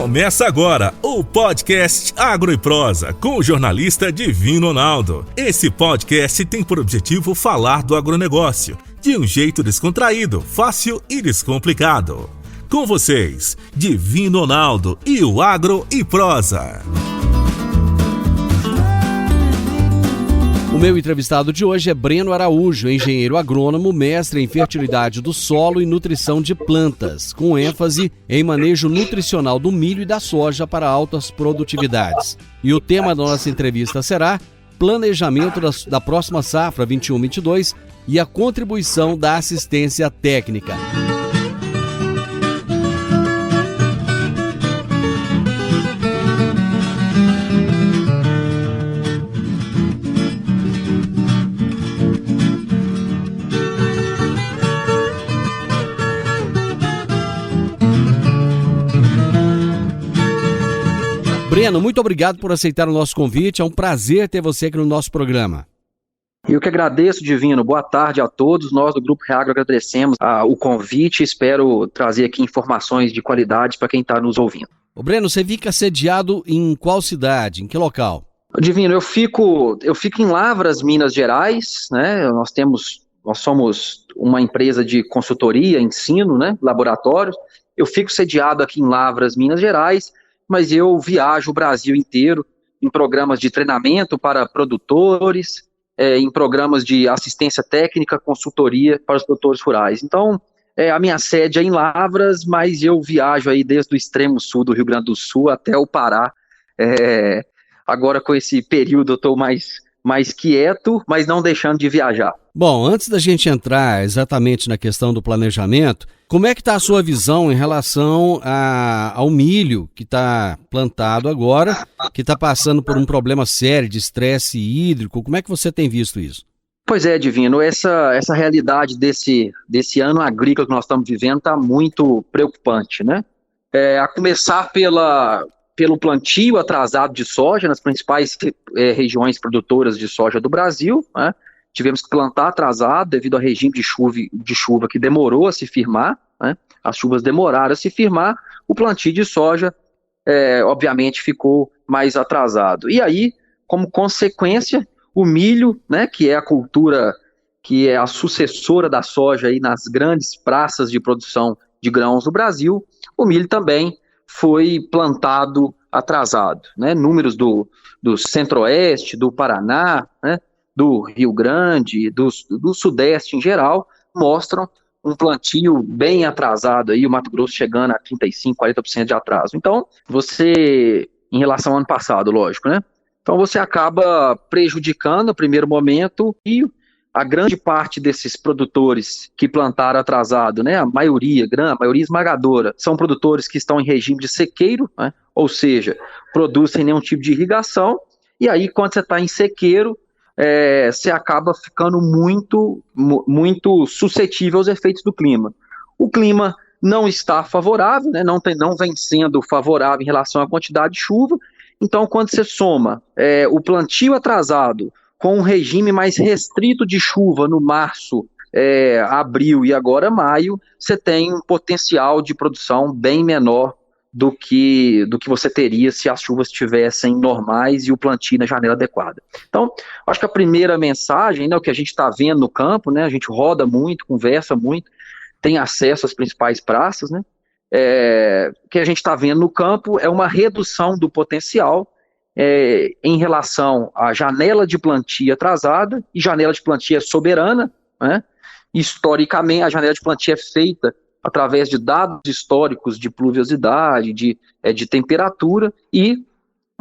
Começa agora o podcast Agro e Prosa com o jornalista Divino Ronaldo. Esse podcast tem por objetivo falar do agronegócio de um jeito descontraído, fácil e descomplicado. Com vocês, Divino Ronaldo e o Agro e Prosa. O meu entrevistado de hoje é Breno Araújo, engenheiro agrônomo, mestre em fertilidade do solo e nutrição de plantas, com ênfase em manejo nutricional do milho e da soja para altas produtividades. E o tema da nossa entrevista será planejamento da próxima safra 21-22 e a contribuição da assistência técnica. Breno, muito obrigado por aceitar o nosso convite. É um prazer ter você aqui no nosso programa. Eu que agradeço, Divino. Boa tarde a todos. Nós do Grupo Reagro agradecemos o convite e espero trazer aqui informações de qualidade para quem está nos ouvindo. Ô Breno, você fica sediado em qual cidade? Em que local? Divino, eu fico em Lavras, Minas Gerais, né? Nós somos uma empresa de consultoria, ensino, né? Laboratórios. Eu fico sediado aqui em Lavras, Minas Gerais, mas eu viajo o Brasil inteiro em programas de treinamento para produtores, em programas de assistência técnica, consultoria para os produtores rurais. Então, a minha sede é em Lavras, mas eu viajo aí desde o extremo sul do Rio Grande do Sul até o Pará. Agora, com esse período, eu estou mais quieto, mas não deixando de viajar. Bom, antes da gente entrar exatamente na questão do planejamento, como é que está a sua visão em relação ao milho que está plantado agora, que está passando por um problema sério de estresse hídrico? Como é que você tem visto isso? Pois é, Divino, essa realidade desse ano agrícola que nós estamos vivendo está muito preocupante, né? A começar pelo plantio atrasado de soja nas principais regiões produtoras de soja do Brasil, né? Tivemos que plantar atrasado devido ao regime de chuva que demorou a se firmar, né? As chuvas demoraram a se firmar, o plantio de soja, obviamente, ficou mais atrasado. E aí, como consequência, o milho, né, que é a cultura que é a sucessora da soja aí nas grandes praças de produção de grãos do Brasil, o milho também foi plantado atrasado, né? Números do Centro-Oeste, do Paraná, né? Do Rio Grande, do Sudeste em geral, mostram um plantio bem atrasado, aí, o Mato Grosso chegando a 35%, 40% de atraso. Então, em relação ao ano passado, lógico, né? Então você acaba prejudicando no primeiro momento e a grande parte desses produtores que plantaram atrasado, né? A maioria esmagadora, são produtores que estão em regime de sequeiro, né? Ou seja, produzem sem nenhum tipo de irrigação, e aí quando você está em sequeiro, você acaba ficando muito suscetível aos efeitos do clima. O clima não está favorável, né? Não vem sendo favorável em relação à quantidade de chuva, então quando você soma o plantio atrasado com um regime mais restrito de chuva no março, abril e agora maio, você tem um potencial de produção bem menor do que você teria se as chuvas estivessem normais e o plantio na janela adequada. Então, acho que a primeira mensagem, né, o que a gente está vendo no campo, né, a gente roda muito, conversa muito, tem acesso às principais praças, né, o que a gente está vendo no campo é uma redução do potencial em relação à janela de plantio atrasada, e janela de plantio soberana, né? Historicamente, a janela de plantio é feita através de dados históricos de pluviosidade, de temperatura, e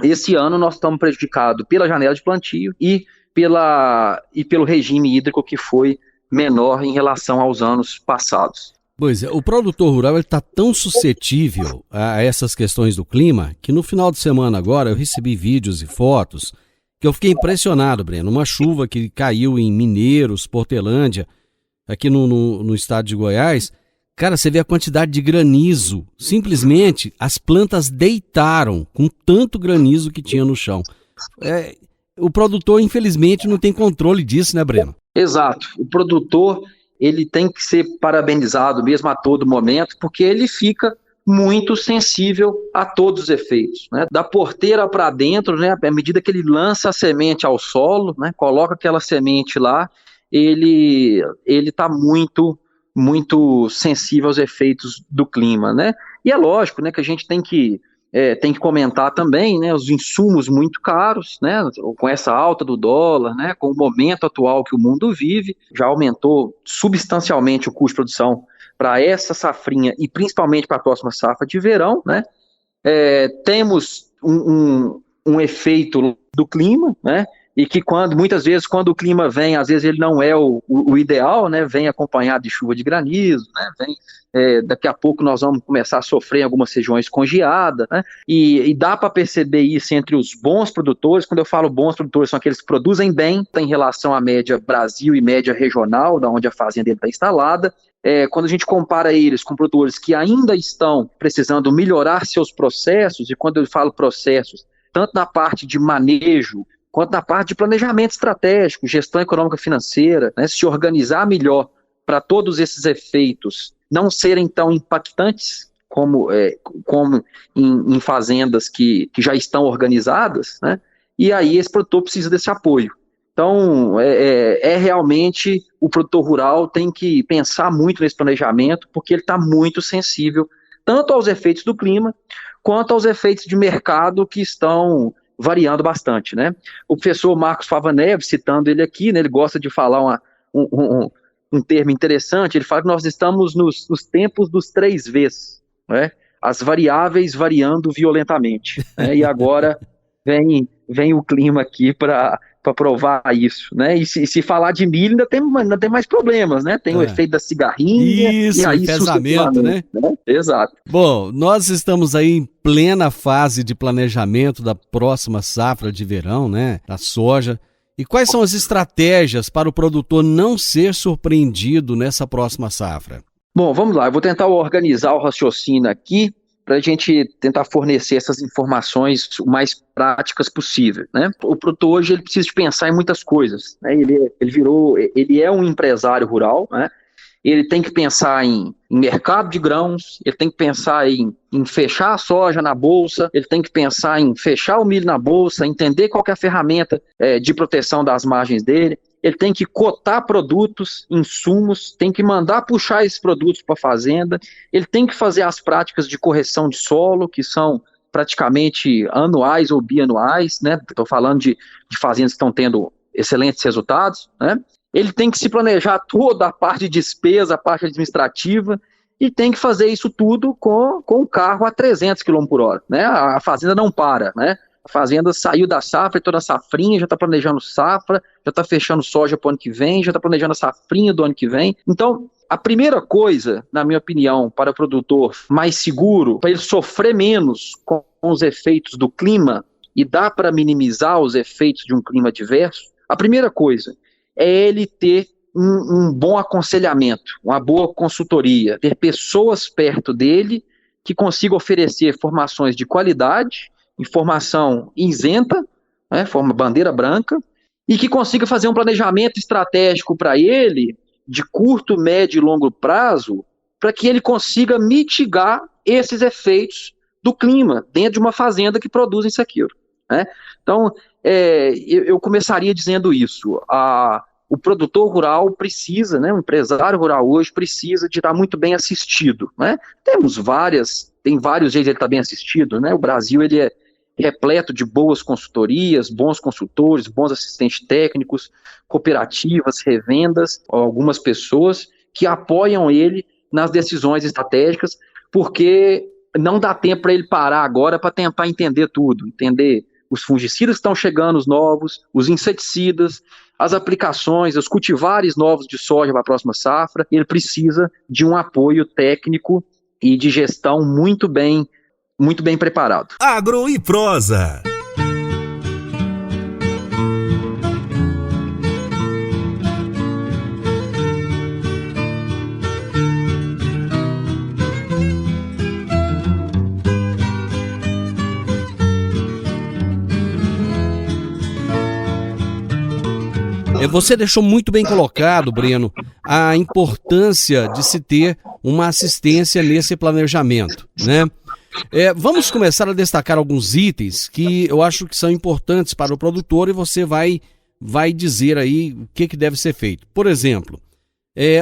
esse ano nós estamos prejudicados pela janela de plantio e pelo regime hídrico que foi menor em relação aos anos passados. Pois é, o produtor rural está tão suscetível a essas questões do clima que no final de semana agora eu recebi vídeos e fotos que eu fiquei impressionado, Breno. Uma chuva que caiu em Mineiros, Portelândia, aqui no estado de Goiás. Cara, você vê a quantidade de granizo. Simplesmente as plantas deitaram com tanto granizo que tinha no chão. O produtor, infelizmente, não tem controle disso, né, Breno? Exato. O produtor, ele tem que ser parabenizado mesmo a todo momento, porque ele fica muito sensível a todos os efeitos, né? Da porteira para dentro, né? À medida que ele lança a semente ao solo, né? Coloca aquela semente lá, ele está muito sensível aos efeitos do clima, né? E é lógico, né, que a gente tem que comentar também, né, os insumos muito caros, né, com essa alta do dólar, né, com o momento atual que o mundo vive, já aumentou substancialmente o custo de produção para essa safrinha e principalmente para a próxima safra de verão, né. Temos um efeito do clima, né, e que muitas vezes quando o clima vem, às vezes ele não é o ideal, né, vem acompanhado de chuva de granizo, né, daqui a pouco nós vamos começar a sofrer em algumas regiões com geada, né, e dá para perceber isso entre os bons produtores. Quando eu falo bons produtores, são aqueles que produzem bem, em relação à média Brasil e média regional, da onde a fazenda está instalada. Quando a gente compara eles com produtores que ainda estão precisando melhorar seus processos, e quando eu falo processos, tanto na parte de manejo, quanto na parte de planejamento estratégico, gestão econômica financeira, né, se organizar melhor para todos esses efeitos não serem tão impactantes como em fazendas que já estão organizadas, né, e aí esse produtor precisa desse apoio. Então, realmente o produtor rural tem que pensar muito nesse planejamento, porque ele está muito sensível tanto aos efeitos do clima, quanto aos efeitos de mercado que estão variando bastante, né? O professor Marcos Fava Neves, citando ele aqui, né, ele gosta de falar um termo interessante, ele fala que nós estamos nos tempos dos 3 Vs, né? As variáveis variando violentamente, né? E agora vem o clima aqui para provar isso, né? E se falar de milho, ainda tem mais problemas, né? Tem o efeito da cigarrinha. Isso, e aí pesamento, né? Exato. Bom, nós estamos aí em plena fase de planejamento da próxima safra de verão, né? Da soja. E quais são as estratégias para o produtor não ser surpreendido nessa próxima safra? Bom, vamos lá. Eu vou tentar organizar o raciocínio aqui para a gente tentar fornecer essas informações o mais práticas possível, né? O produtor hoje ele precisa de pensar em muitas coisas, né? Ele é um empresário rural, né? Ele tem que pensar em mercado de grãos, ele tem que pensar em fechar a soja na bolsa, ele tem que pensar em fechar o milho na bolsa, entender qual que é a ferramenta de proteção das margens dele. Ele tem que cotar produtos, insumos, tem que mandar puxar esses produtos para a fazenda, ele tem que fazer as práticas de correção de solo, que são praticamente anuais ou bianuais, né? Estou falando de fazendas que estão tendo excelentes resultados, né? Ele tem que se planejar toda a parte de despesa, a parte administrativa, e tem que fazer isso tudo com o carro a 300 km por hora, né? A fazenda não para, né? A fazenda saiu da safra, toda a safrinha, já está planejando safra, já está fechando soja para o ano que vem, já está planejando a safrinha do ano que vem. Então, a primeira coisa, na minha opinião, para o produtor mais seguro, para ele sofrer menos com os efeitos do clima e dá para minimizar os efeitos de um clima adverso, a primeira coisa é ele ter um bom aconselhamento, uma boa consultoria, ter pessoas perto dele que consigam oferecer informações de qualidade, informação isenta, né, forma bandeira branca, e que consiga fazer um planejamento estratégico para ele, de curto, médio e longo prazo, para que ele consiga mitigar esses efeitos do clima dentro de uma fazenda que produz isso aqui, né? Então, eu começaria dizendo isso. O produtor rural precisa, né, o empresário rural hoje precisa de estar muito bem assistido, né? Tem vários jeitos de ele estar bem assistido, né? O Brasil ele é repleto de boas consultorias, bons consultores, bons assistentes técnicos, cooperativas, revendas, algumas pessoas que apoiam ele nas decisões estratégicas, porque não dá tempo para ele parar agora para tentar entender tudo, entender os fungicidas que estão chegando, os novos, os inseticidas, as aplicações, os cultivares novos de soja para a próxima safra. Ele precisa de um apoio técnico e de gestão muito bem preparado. Agro e Prosa. Você deixou muito bem colocado, Breno, a importância de se ter uma assistência nesse planejamento, né? Vamos começar a destacar alguns itens que eu acho que são importantes para o produtor e você vai dizer aí o que deve ser feito. Por exemplo,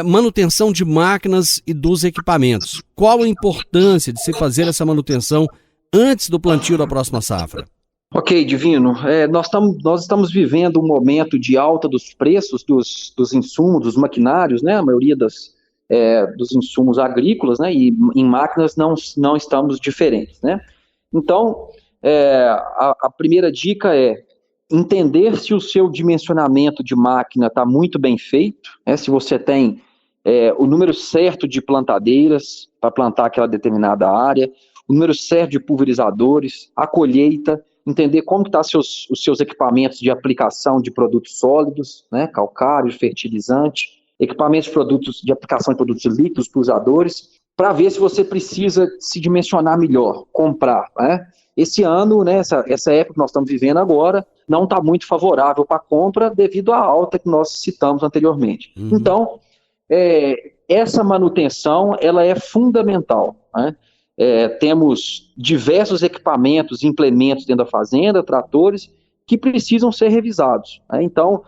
manutenção de máquinas e dos equipamentos. Qual a importância de se fazer essa manutenção antes do plantio da próxima safra? Ok, Divino. Nós estamos vivendo um momento de alta dos preços dos insumos, dos maquinários, né? A maioria dos insumos agrícolas, né? E em máquinas não estamos diferentes, né? Então, a primeira dica é entender se o seu dimensionamento de máquina está muito bem feito, né? Se você tem o número certo de plantadeiras para plantar aquela determinada área, o número certo de pulverizadores, a colheita, entender como estão os seus equipamentos de aplicação de produtos sólidos, né, calcário, fertilizante, equipamentos de aplicação de produtos líquidos, pulverizadores, para ver se você precisa se dimensionar melhor, comprar, né? Esse ano, né, essa época que nós estamos vivendo agora, não está muito favorável para a compra devido à alta que nós citamos anteriormente. Uhum. Então, essa manutenção ela é fundamental, né? Temos diversos equipamentos, implementos dentro da fazenda, tratores, que precisam ser revisados, né? Então,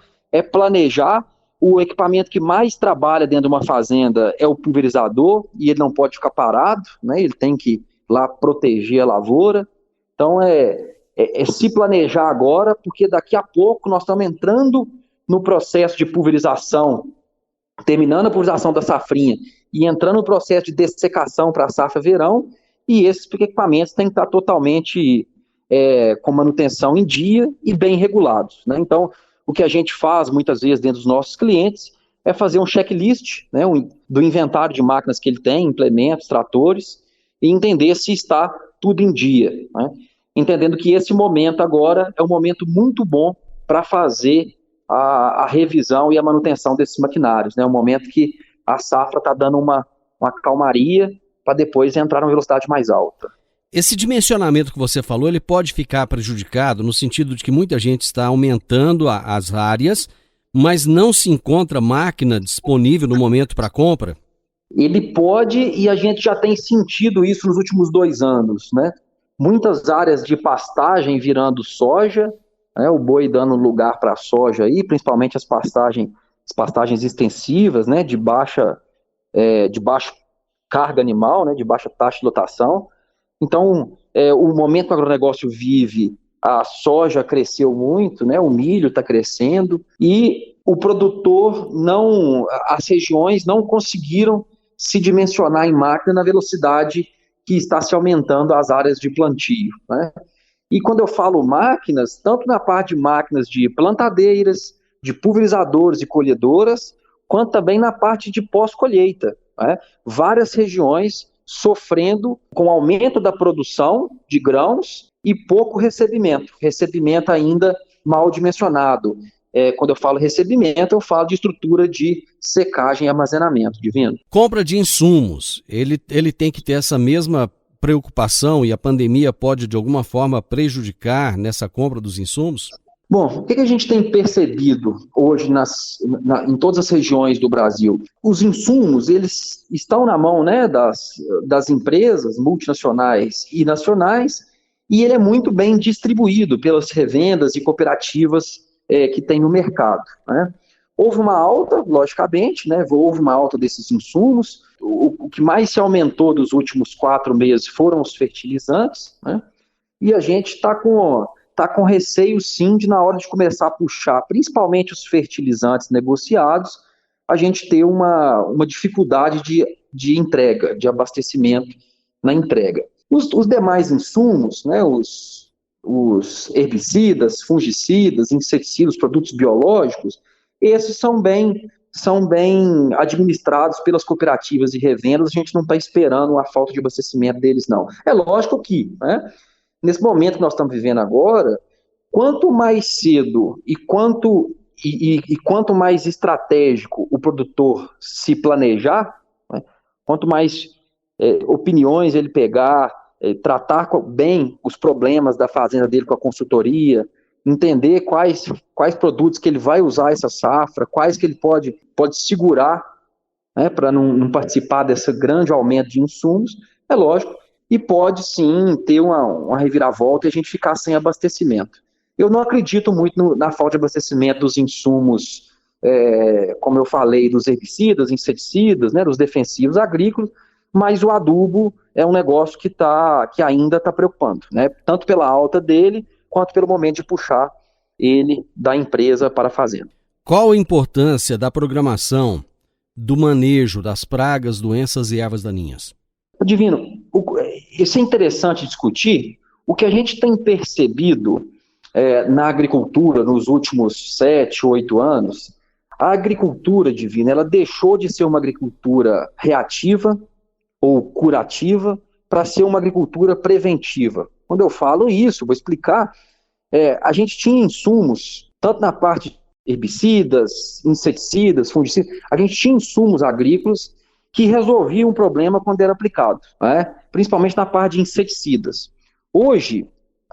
planejar. O equipamento que mais trabalha dentro de uma fazenda é o pulverizador, e ele não pode ficar parado, né? Ele tem que ir lá proteger a lavoura. Então, se planejar agora, porque daqui a pouco nós estamos entrando no processo de pulverização, terminando a pulverização da safrinha e entrando no processo de dessecação para a safra verão, e esses equipamentos têm que estar totalmente com manutenção em dia e bem regulados, né? Então, o que a gente faz muitas vezes dentro dos nossos clientes é fazer um checklist, né, do inventário de máquinas que ele tem, implementos, tratores, e entender se está tudo em dia, né? Entendendo que esse momento agora é um momento muito bom para fazer a revisão e a manutenção desses maquinários, né? Um momento que a safra está dando uma calmaria para depois entrar numa velocidade mais alta. Esse dimensionamento que você falou, ele pode ficar prejudicado no sentido de que muita gente está aumentando as áreas, mas não se encontra máquina disponível no momento para compra? Ele pode, e a gente já tem sentido isso nos últimos 2 anos, né? Muitas áreas de pastagem virando soja, né? O boi dando lugar para a soja aí, principalmente as pastagens extensivas, né? De baixa carga animal, né? De baixa taxa de lotação. Então, o momento que o agronegócio vive, a soja cresceu muito, né? O milho está crescendo, e o produtor as regiões não conseguiram se dimensionar em máquina na velocidade que está se aumentando as áreas de plantio, né? E quando eu falo máquinas, tanto na parte de máquinas de plantadeiras, de pulverizadores e colhedoras, quanto também na parte de pós-colheita, né? Várias regiões sofrendo com o aumento da produção de grãos e pouco recebimento ainda mal dimensionado. Quando eu falo recebimento, eu falo de estrutura de secagem e armazenamento, Divino. Compra de insumos, ele tem que ter essa mesma preocupação, e a pandemia pode de alguma forma prejudicar nessa compra dos insumos? Bom, o que a gente tem percebido hoje em todas as regiões do Brasil? Os insumos, eles estão na mão, né, das empresas multinacionais e nacionais, e ele é muito bem distribuído pelas revendas e cooperativas que tem no mercado, né? Houve uma alta, logicamente, né? Houve uma alta desses insumos. O que mais se aumentou dos últimos 4 meses foram os fertilizantes, né? E a gente está com receio, sim, de na hora de começar a puxar, principalmente os fertilizantes negociados, a gente ter uma dificuldade de entrega, de abastecimento na entrega. Os demais insumos, né, os herbicidas, fungicidas, inseticidas, produtos biológicos, esses são bem administrados pelas cooperativas e revendas. A gente não está esperando a falta de abastecimento deles, não. É lógico que, né, nesse momento que nós estamos vivendo agora, quanto mais cedo e quanto mais estratégico o produtor se planejar, né, quanto mais opiniões ele pegar, tratar bem os problemas da fazenda dele com a consultoria, entender quais produtos que ele vai usar essa safra, quais que ele pode segurar, né, para não participar desse grande aumento de insumos, é lógico, e pode sim ter uma reviravolta e a gente ficar sem abastecimento. Eu não acredito muito na falta de abastecimento dos insumos, como eu falei, dos herbicidas, inseticidas, né, dos defensivos agrícolas, mas o adubo é um negócio que ainda está preocupando, né, tanto pela alta dele, quanto pelo momento de puxar ele da empresa para a fazenda. Qual a importância da programação do manejo das pragas, doenças e ervas daninhas? Divino, isso é interessante discutir. O que a gente tem percebido na agricultura nos últimos 7, 8 anos, a agricultura, Divino, ela deixou de ser uma agricultura reativa ou curativa para ser uma agricultura preventiva. Quando eu falo isso, vou explicar, a gente tinha insumos, tanto na parte de herbicidas, inseticidas, fungicidas, a gente tinha insumos agrícolas que resolviam o problema quando era aplicado, né? Principalmente na parte de inseticidas. Hoje,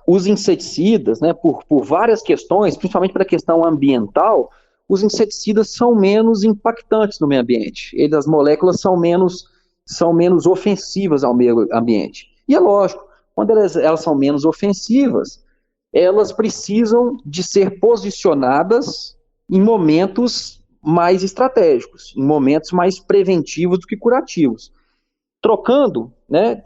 os inseticidas, né, por várias questões, principalmente pela questão ambiental, os inseticidas são menos impactantes no meio ambiente. As moléculas são menos ofensivas ao meio ambiente. E é lógico, quando elas são menos ofensivas, elas precisam de ser posicionadas em momentos mais estratégicos, em momentos mais preventivos do que curativos. Trocando, né,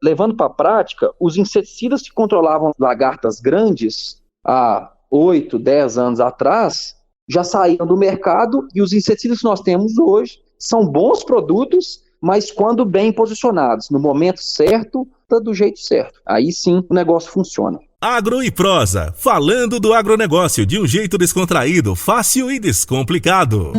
levando para a prática, os inseticidas que controlavam lagartas grandes há 8, 10 anos atrás, já saíram do mercado, e os inseticidas que nós temos hoje são bons produtos, mas quando bem posicionados, no momento certo, do jeito certo. Aí sim o negócio funciona. Agro e Prosa, falando do agronegócio de um jeito descontraído, fácil e descomplicado.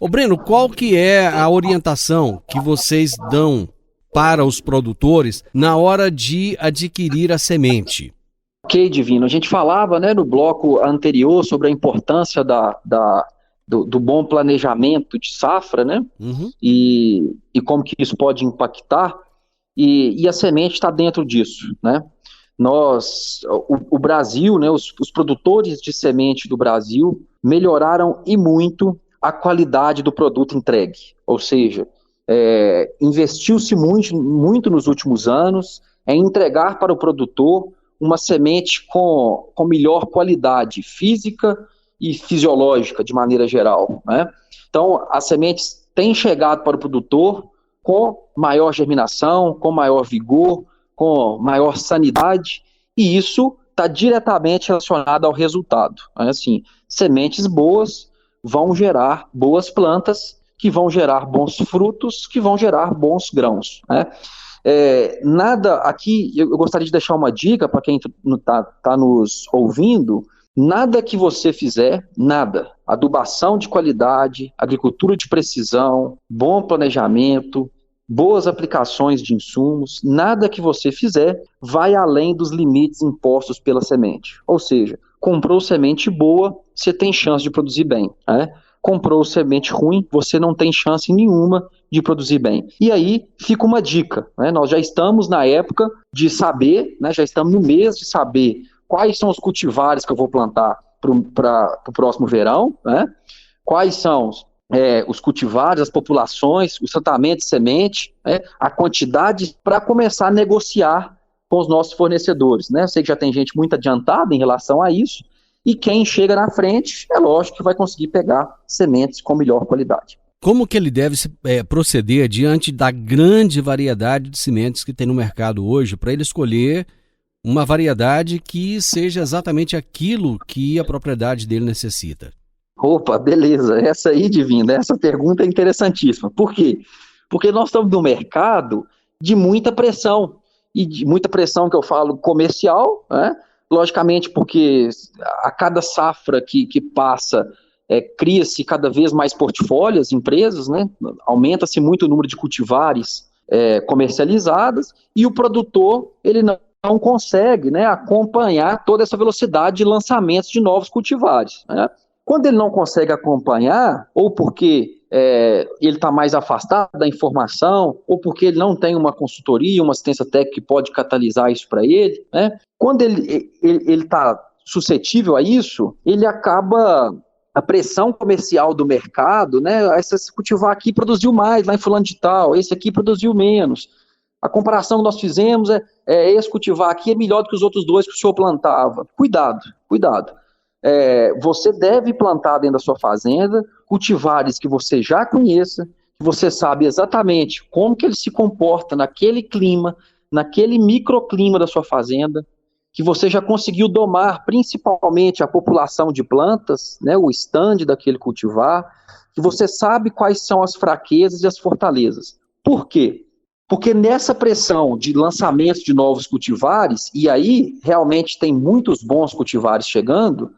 Ô Breno, qual que é a orientação que vocês dão para os produtores na hora de adquirir a semente? Ok, Divino. A gente falava, né, no bloco anterior sobre a importância do bom planejamento de safra, né? Uhum. E como que isso pode impactar, e a semente está dentro disso, né? O Brasil, né, os produtores de semente do Brasil melhoraram e muito a qualidade do produto entregue, ou seja, investiu-se muito nos últimos anos em entregar para o produtor uma semente com melhor qualidade física e fisiológica, de maneira geral, né? Então, as sementes têm chegado para o produtor com maior germinação, com maior vigor, com maior sanidade, e isso está diretamente relacionado ao resultado, né? Assim, sementes boas vão gerar boas plantas, que vão gerar bons frutos, que vão gerar bons grãos, né? Nada aqui, eu gostaria de deixar uma dica para quem está nos ouvindo: nada que você fizer, nada, adubação de qualidade, agricultura de precisão, bom planejamento, boas aplicações de insumos, nada que você fizer vai além dos limites impostos pela semente. Ou seja, comprou semente boa, você tem chance de produzir bem, né? Comprou semente ruim, você não tem chance nenhuma de produzir bem. E aí fica uma dica, né? Nós já estamos na época de saber, né? Já estamos no mês de saber quais são os cultivares que eu vou plantar para o próximo verão, né? Quais são os cultivares, as populações, os tratamentos de semente, né? A quantidade, para começar a negociar com os nossos fornecedores, né? Eu sei que já tem gente muito adiantada em relação a isso, e quem chega na frente, é lógico que vai conseguir pegar sementes com melhor qualidade. Como que ele deve proceder diante da grande variedade de sementes que tem no mercado hoje, para ele escolher uma variedade que seja exatamente aquilo que a propriedade dele necessita? Opa, beleza. Essa aí, Divino, essa pergunta é interessantíssima. Por quê? Porque nós estamos no mercado de muita pressão, e de muita pressão que eu falo comercial, né? Logicamente porque a cada safra que passa, cria-se cada vez mais portfólios, empresas, né? Aumenta-se muito o número de cultivares comercializadas, e o produtor ele não consegue, né, acompanhar toda essa velocidade de lançamentos de novos cultivares, né? Quando ele não consegue acompanhar, ou porque ele está mais afastado da informação, ou porque ele não tem uma consultoria, uma assistência técnica que pode catalisar isso para ele, né? Quando ele está suscetível a isso, ele acaba, a pressão comercial do mercado, né? Esse cultivar aqui produziu mais, lá em fulano de tal, esse aqui produziu menos. A comparação que nós fizemos esse cultivar aqui é melhor do que os outros dois que o senhor plantava. Cuidado, cuidado. Você deve plantar dentro da sua fazenda cultivares que você já conheça, que você sabe exatamente como que ele se comporta naquele clima, naquele microclima da sua fazenda, que você já conseguiu domar principalmente a população de plantas, né, o stand daquele cultivar, que você sabe quais são as fraquezas e as fortalezas. Por quê? Porque nessa pressão de lançamento de novos cultivares, e aí realmente tem muitos bons cultivares chegando,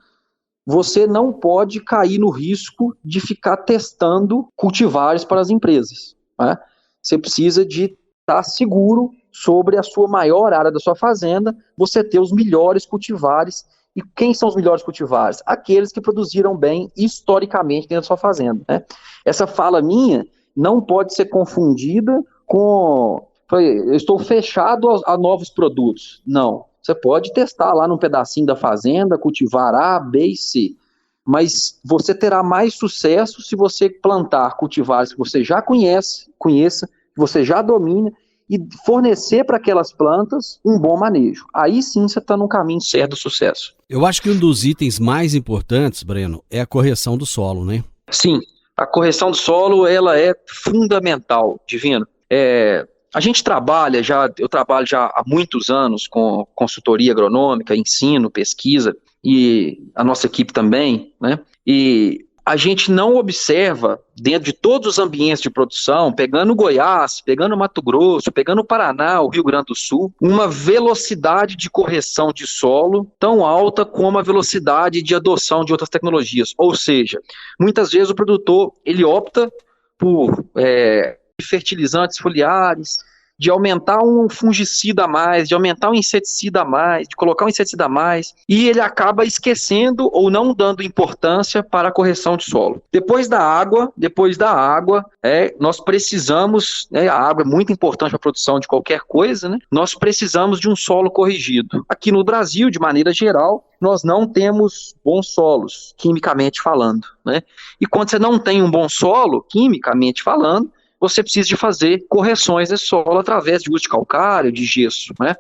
você não pode cair no risco de ficar testando cultivares para as empresas, né? Você precisa de estar seguro sobre a sua maior área da sua fazenda, você ter os melhores cultivares. E quem são os melhores cultivares? Aqueles que produziram bem historicamente dentro da sua fazenda, né? Essa fala minha não pode ser confundida com eu estou fechado a novos produtos. Não. Você pode testar lá num pedacinho da fazenda, cultivar A, B e C, mas você terá mais sucesso se você plantar cultivares que você já conheça, que você já domina, e fornecer para aquelas plantas um bom manejo. Aí sim você está no caminho certo do sucesso. Eu acho que um dos itens mais importantes, Breno, é a correção do solo, né? Sim, a correção do solo ela é fundamental, Divino. Eu trabalho já há muitos anos com consultoria agronômica, ensino, pesquisa, e a nossa equipe também, né? E a gente não observa, dentro de todos os ambientes de produção, pegando Goiás, pegando Mato Grosso, pegando o Paraná, o Rio Grande do Sul, uma velocidade de correção de solo tão alta como a velocidade de adoção de outras tecnologias. Ou seja, muitas vezes o produtor ele opta por fertilizantes foliares, de aumentar um fungicida a mais, de aumentar um inseticida a mais, de colocar um inseticida a mais, e ele acaba esquecendo ou não dando importância para a correção de solo. Depois da água, nós precisamos, a água é muito importante para a produção de qualquer coisa, né? Nós precisamos de um solo corrigido. Aqui no Brasil, de maneira geral, nós não temos bons solos, quimicamente falando, né? E quando você não tem um bom solo, quimicamente falando, você precisa de fazer correções desse solo através de uso de calcário, de gesso, né?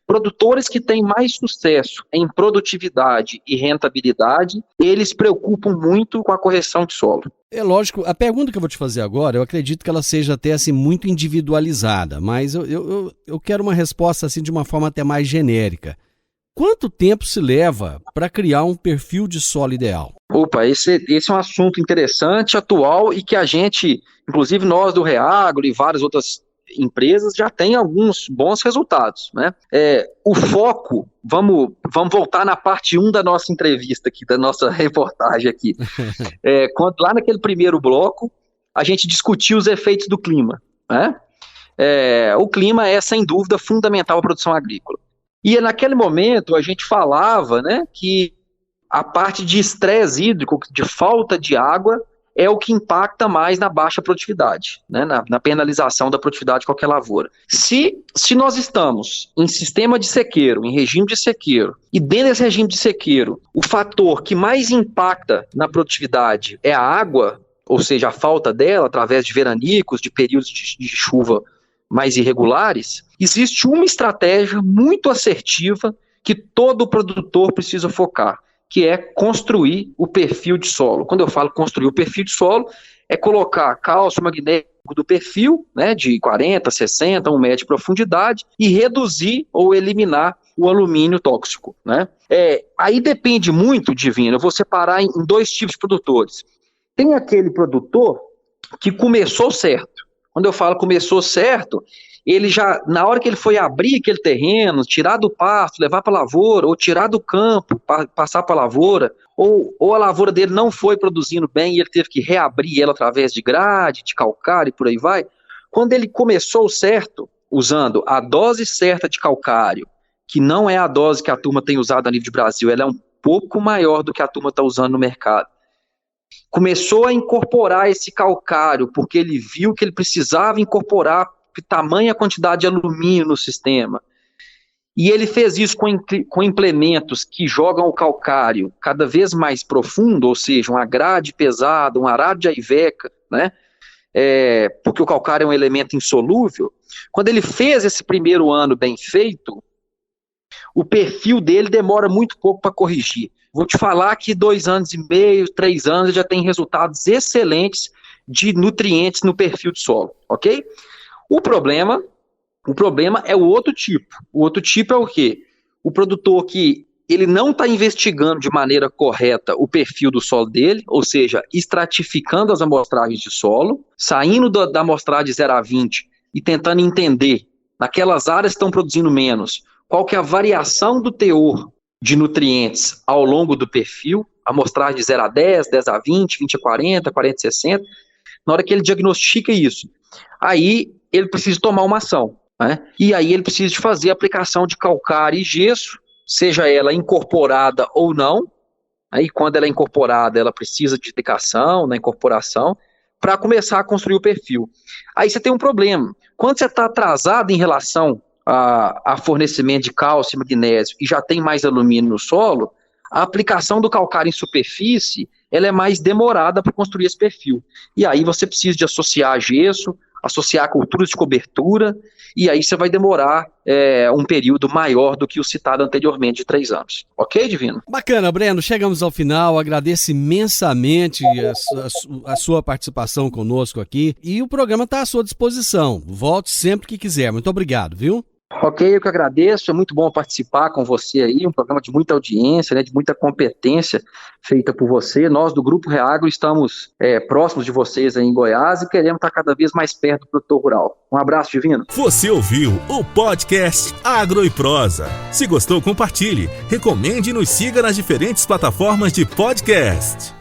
Produtores que têm mais sucesso em produtividade e rentabilidade, eles preocupam muito com a correção de solo. É lógico, a pergunta que eu vou te fazer agora, eu acredito que ela seja até assim muito individualizada, mas eu quero uma resposta assim de uma forma até mais genérica. Quanto tempo se leva para criar um perfil de solo ideal? Opa, esse é um assunto interessante, atual, e que a gente, inclusive nós do Reagro e várias outras empresas, já tem alguns bons resultados, né? O foco, vamos voltar na parte 1 da nossa entrevista aqui, da nossa reportagem aqui. Quando, lá naquele primeiro bloco, a gente discutiu os efeitos do clima, né? O clima é, sem dúvida, fundamental à produção agrícola. E naquele momento a gente falava, né, que a parte de estresse hídrico, de falta de água, é o que impacta mais na baixa produtividade, né, na penalização da produtividade de qualquer lavoura. Se nós estamos em sistema de sequeiro, em regime de sequeiro, e dentro desse regime de sequeiro, o fator que mais impacta na produtividade é a água, ou seja, a falta dela através de veranicos, de períodos de chuva mais irregulares, existe uma estratégia muito assertiva que todo produtor precisa focar, que é construir o perfil de solo. Quando eu falo construir o perfil de solo, é colocar cálcio, magnésio do perfil, né, de 40, 60, 1 metro de profundidade, e reduzir ou eliminar o alumínio tóxico, né? Aí depende muito, Divino, eu vou separar em 2 tipos de produtores. Tem aquele produtor que começou certo. Quando eu falo começou certo, ele já, na hora que ele foi abrir aquele terreno, tirar do pasto, levar para a lavoura, ou tirar do campo, passar para a lavoura, ou a lavoura dele não foi produzindo bem e ele teve que reabrir ela através de grade, de calcário e por aí vai, Quando ele começou certo, usando a dose certa de calcário, que não é a dose que a turma tem usado a nível de Brasil, ela é um pouco maior do que a turma está usando no mercado. Começou a incorporar esse calcário, porque ele viu que ele precisava incorporar tamanha quantidade de alumínio no sistema. E ele fez isso com implementos que jogam o calcário cada vez mais profundo, ou seja, uma grade pesada, um arado de aiveca, né? Porque o calcário é um elemento insolúvel. Quando ele fez esse primeiro ano bem feito, o perfil dele demora muito pouco para corrigir. Vou te falar que 2 anos e meio, 3 anos, já tem resultados excelentes de nutrientes no perfil de solo, ok? O problema é o outro tipo. O outro tipo é o quê? O produtor que ele não está investigando de maneira correta o perfil do solo dele, ou seja, estratificando as amostragens de solo, saindo da amostragem de 0 a 20 e tentando entender, naquelas áreas que estão produzindo menos, qual que é a variação do teor de nutrientes ao longo do perfil, amostragem de 0 a 10, 10 a 20, 20 a 40, 40 a 60, na hora que ele diagnostica isso, aí ele precisa tomar uma ação, né? E aí ele precisa de fazer a aplicação de calcário e gesso, seja ela incorporada ou não, aí quando ela é incorporada, ela precisa de dedicação na incorporação, para começar a construir o perfil. Aí você tem um problema, quando você está atrasado em relação a fornecimento de cálcio e magnésio e já tem mais alumínio no solo, a aplicação do calcário em superfície ela é mais demorada para construir esse perfil. E aí você precisa de associar gesso, associar culturas de cobertura, e aí você vai demorar um período maior do que o citado anteriormente, de 3 anos. Ok, Divino? Bacana, Breno. Chegamos ao final. Agradeço imensamente a sua participação conosco aqui. E o programa está à sua disposição. Volte sempre que quiser. Muito obrigado, viu? Ok, eu que agradeço, é muito bom participar com você aí, um programa de muita audiência, né, de muita competência feita por você. Nós do Grupo Reagro estamos próximos de vocês aí em Goiás e queremos estar cada vez mais perto do produtor rural. Um abraço, Divino. Você ouviu o podcast Agro e Prosa. Se gostou, compartilhe, recomende e nos siga nas diferentes plataformas de podcast.